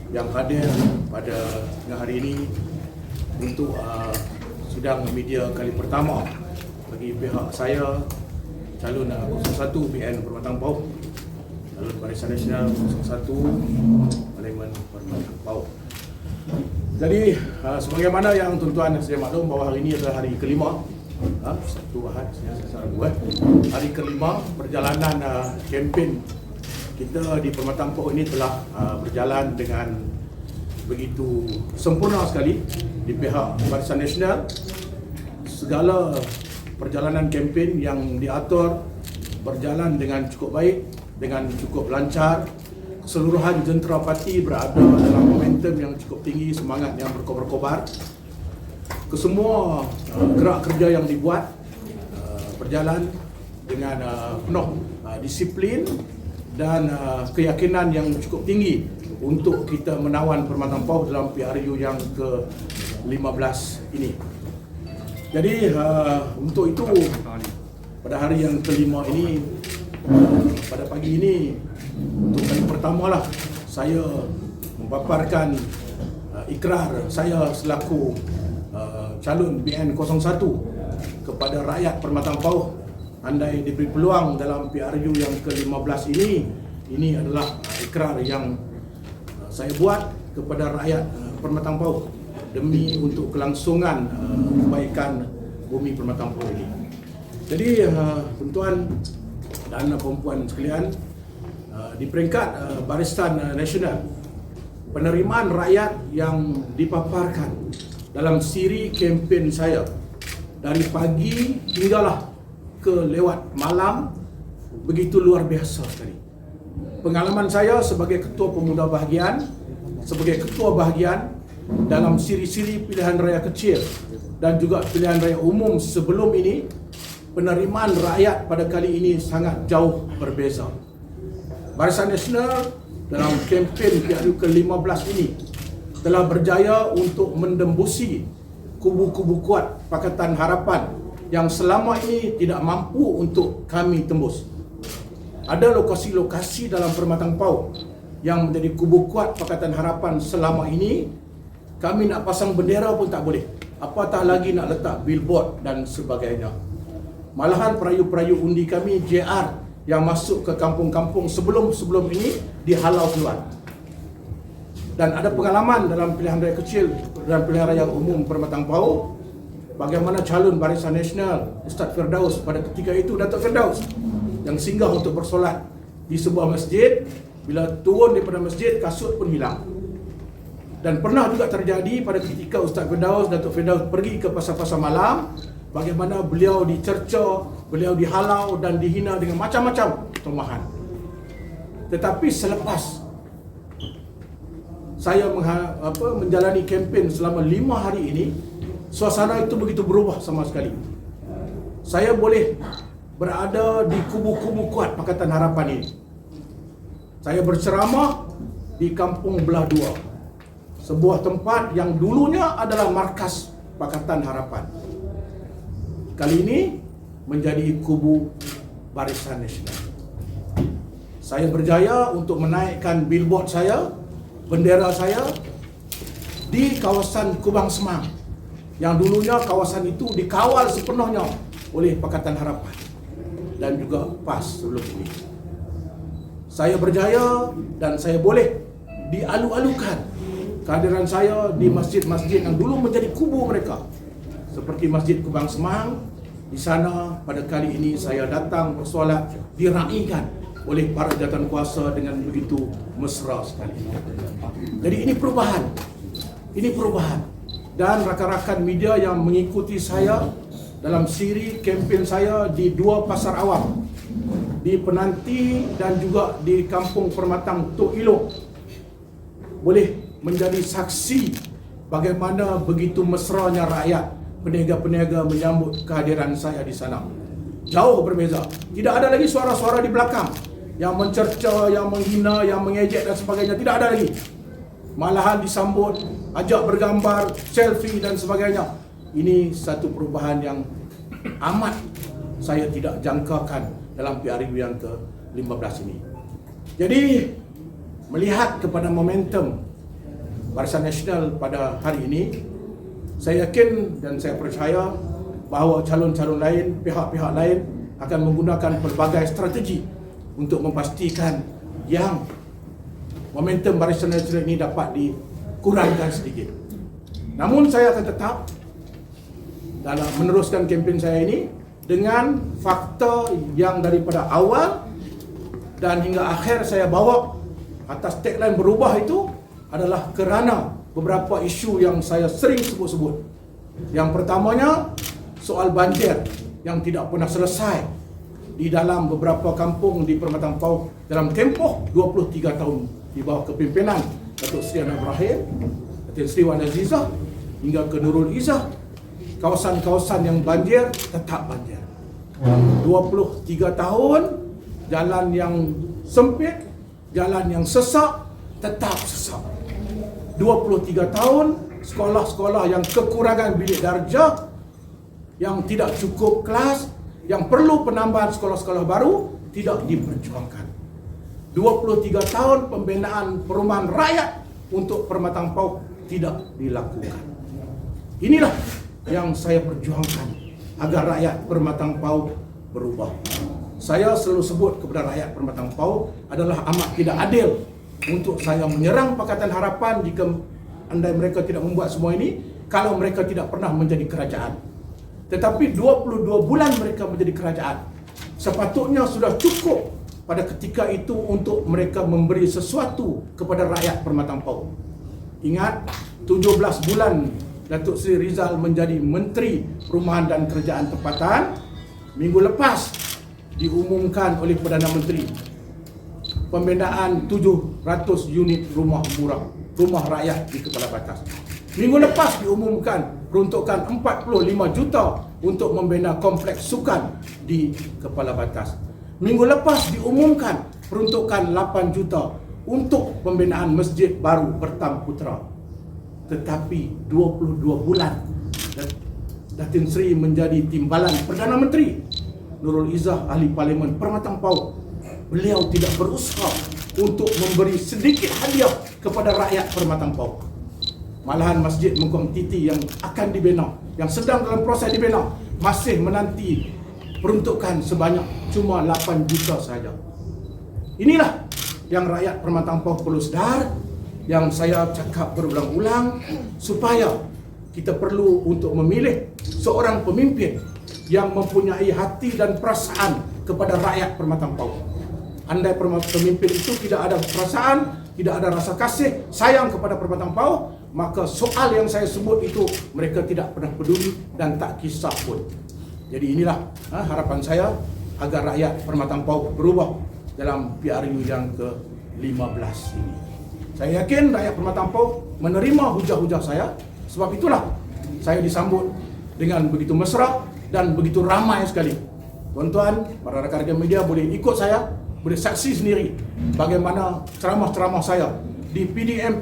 yang hadir pada hari ini untuk sidang media kali pertama bagi pihak saya, calon 01 BN Permatang Pauh, calon Barisan Nasional 01 Parlimen Permatang Pauh. Jadi sebagaimana yang tuan-tuan sedia maklum bahawa hari ini adalah hari kelima, Sabtu Ahad, hari kelima perjalanan kempen kita di Permatang Pauh ini telah berjalan dengan begitu sempurna sekali di pihak Barisan Nasional. Segala perjalanan kempen yang diatur berjalan dengan cukup baik, dengan cukup lancar. Keseluruhan jentera parti berada dalam momentum yang cukup tinggi, semangat yang berkobar-kobar. Kesemua gerak kerja yang dibuat berjalan dengan penuh disiplin dan keyakinan yang cukup tinggi untuk kita menawan Permatang Pauh dalam PRU yang ke-15 ini. Jadi untuk itu pada hari yang kelima ini, pada pagi ini, untuk kali pertama lah saya memaparkan ikrar saya selaku calon BN 01 kepada rakyat Permatang Pauh. Andai diberi peluang dalam PRU yang ke-15 ini adalah ikrar yang saya buat kepada rakyat Permatang Pauh demi untuk kelangsungan kebaikan bumi Permatang Pauh ini. Jadi tuan-tuan dan puan-puan sekalian, di peringkat Barisan Nasional, penerimaan rakyat yang dipaparkan dalam siri kempen saya dari pagi hinggalah ke lewat malam begitu luar biasa sekali. Pengalaman saya sebagai ketua pemuda bahagian, sebagai ketua bahagian dalam siri-siri pilihan raya kecil dan juga pilihan raya umum sebelum ini, penerimaan rakyat pada kali ini sangat jauh berbeza. Barisan Nasional dalam kempen PRU ke-15 ini telah berjaya untuk mendembusi kubu-kubu kuat Pakatan Harapan yang selama ini tidak mampu untuk kami tembus. Ada lokasi-lokasi dalam Permatang Pauh yang menjadi kubu kuat Pakatan Harapan selama ini, kami nak pasang bendera pun tak boleh, apatah lagi nak letak billboard dan sebagainya. Malahan perayu-perayu undi kami JR yang masuk ke kampung-kampung sebelum ini dihalau keluar. Dan ada pengalaman dalam pilihan raya kecil dan pilihan raya umum Permatang Pauh, bagaimana calon Barisan Nasional Ustaz Firdaus pada ketika itu, Datuk Firdaus, yang singgah untuk bersolat di sebuah masjid, bila turun daripada masjid kasut pun hilang. Dan pernah juga terjadi pada ketika Ustaz Firdaus, Datuk Firdaus pergi ke pasar-pasar malam, bagaimana beliau dicerca, beliau dihalau dan dihina dengan macam-macam tumahan. Tetapi selepas saya menjalani kempen selama 5 hari ini, suasana itu begitu berubah sama sekali. Saya boleh berada di kubu-kubu kuat Pakatan Harapan ini. Saya berceramah di Kampung Belah Dua, sebuah tempat yang dulunya adalah markas Pakatan Harapan. Kali ini menjadi kubu Barisan Nasional. Saya berjaya untuk menaikkan billboard saya, bendera saya di kawasan Kubang Semang, yang dulunya kawasan itu dikawal sepenuhnya oleh Pakatan Harapan dan juga PAS sebelum ini. Saya berjaya dan saya boleh dialu-alukan kehadiran saya di masjid-masjid yang dulu menjadi kubu mereka, seperti Masjid Kubang Semang. Di sana pada kali ini saya datang bersolat, diraikan oleh para jawatan kuasa dengan begitu mesra sekali. Jadi ini perubahan. Ini perubahan. Dan rakan-rakan media yang mengikuti saya dalam siri kempen saya di 2 pasar awam, di Penanti dan juga di Kampung Permatang Tok Ilok, boleh menjadi saksi bagaimana begitu mesranya rakyat, peniaga-peniaga menyambut kehadiran saya di sana. Jauh berbeza. Tidak ada lagi suara-suara di belakang yang mencerca, yang menghina, yang mengejek dan sebagainya. Tidak ada lagi. Malahan disambut, ajak bergambar, selfie dan sebagainya. Ini satu perubahan yang amat saya tidak jangkakan dalam PRU yang ke-15 ini. Jadi, melihat kepada momentum Barisan Nasional pada hari ini, saya yakin dan saya percaya bahawa calon-calon lain, pihak-pihak lain akan menggunakan pelbagai strategi untuk memastikan yang momentum Barisan Nasional ini dapat dikurangkan sedikit. Namun saya akan tetap dalam meneruskan kempen saya ini dengan fakta yang daripada awal dan hingga akhir saya bawa atas tagline berubah itu adalah kerana beberapa isu yang saya sering sebut-sebut. Yang pertamanya, soal banjir yang tidak pernah selesai di dalam beberapa kampung di Permatang Pauh dalam tempoh 23 tahun di bawah kepimpinan Datuk Seri Anwar Ibrahim, Datin Seri Wan Azizah hingga ke Nurul Izzah. Kawasan-kawasan yang banjir tetap banjir. 23 tahun, jalan yang sempit, jalan yang sesak, tetap sesak. 23 tahun, sekolah-sekolah yang kekurangan bilik darjah, yang tidak cukup kelas, yang perlu penambahan sekolah-sekolah baru, tidak diperjuangkan. 23 tahun pembinaan perumahan rakyat untuk Permatang Pauh tidak dilakukan. Inilah yang saya perjuangkan agar rakyat Permatang Pauh berubah. Saya selalu sebut kepada rakyat Permatang Pauh adalah amat tidak adil untuk saya menyerang Pakatan Harapan jika andai mereka tidak membuat semua ini kalau mereka tidak pernah menjadi kerajaan. Tetapi 22 bulan mereka menjadi kerajaan. Sepatutnya sudah cukup pada ketika itu untuk mereka memberi sesuatu kepada rakyat Permatang Pauh. Ingat, 17 bulan Datuk Seri Rizal menjadi Menteri Perumahan dan Kerajaan Tempatan. Minggu lepas diumumkan oleh Perdana Menteri pembinaan 700 unit rumah murah, rumah rakyat di Kepala Batas. Minggu lepas diumumkan peruntukan 45 juta untuk membina kompleks sukan di Kepala Batas. Minggu lepas diumumkan peruntukan 8 juta untuk pembinaan masjid baru Pertam Putra. Tetapi 22 bulan Datin Seri menjadi timbalan Perdana Menteri, Nurul Izzah ahli Parlimen Permatang Pauh, beliau tidak berusaha untuk memberi sedikit hadiah kepada rakyat Permatang Pauh. Malahan Masjid Mengkong Titi yang akan dibina, yang sedang dalam proses dibina, masih menanti peruntukan sebanyak cuma 8 juta saja. Inilah yang rakyat Permatang Pauh perlu sedar, yang saya cakap berulang-ulang, supaya kita perlu untuk memilih seorang pemimpin yang mempunyai hati dan perasaan kepada rakyat Permatang Pauh. Andai pemimpin itu tidak ada perasaan, tidak ada rasa kasih, sayang kepada Permatang Pauh, maka soal yang saya sebut itu mereka tidak pernah peduli dan tak kisah pun. Jadi inilah harapan saya agar rakyat Permatang Pauh berubah dalam PRU yang ke-15 ini. Saya yakin rakyat Permatang Pauh menerima hujah-hujah saya. Sebab itulah saya disambut dengan begitu mesra dan begitu ramai sekali. Tuan-tuan, para rakan-rakan media boleh ikut saya, boleh saksi sendiri bagaimana ceramah-ceramah saya di PDM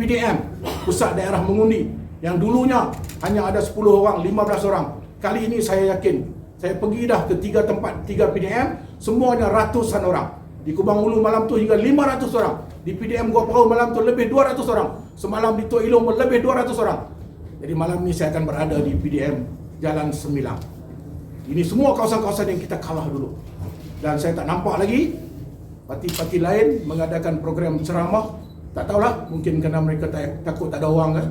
Pusat Daerah Mengundi yang dulunya hanya ada 10 orang, 15 orang. Kali ini saya yakin, saya pergi dah ke 3 tempat, 3 PDM, semuanya ratusan orang. Di Kubang Ulu malam tu hingga 500 orang. Di PDM Gua Pahau malam tu lebih 200 orang. Semalam di Tok Ilong lebih 200 orang. Jadi malam ni saya akan berada di PDM Jalan Semilang. Ini semua kawasan-kawasan yang kita kalah dulu. Dan saya tak nampak lagi parti-parti lain mengadakan program ceramah. Tak tahulah, mungkin kerana mereka takut tak ada orang kan.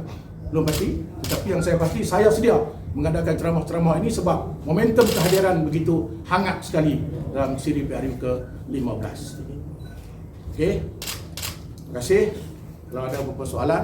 Belum pasti. Tetapi yang saya pasti, saya sedia mengadakan ceramah-ceramah ini sebab momentum kehadiran begitu hangat sekali dalam siri PRU ke-15 ini. Okey. Terima kasih. Kalau ada beberapa soalan,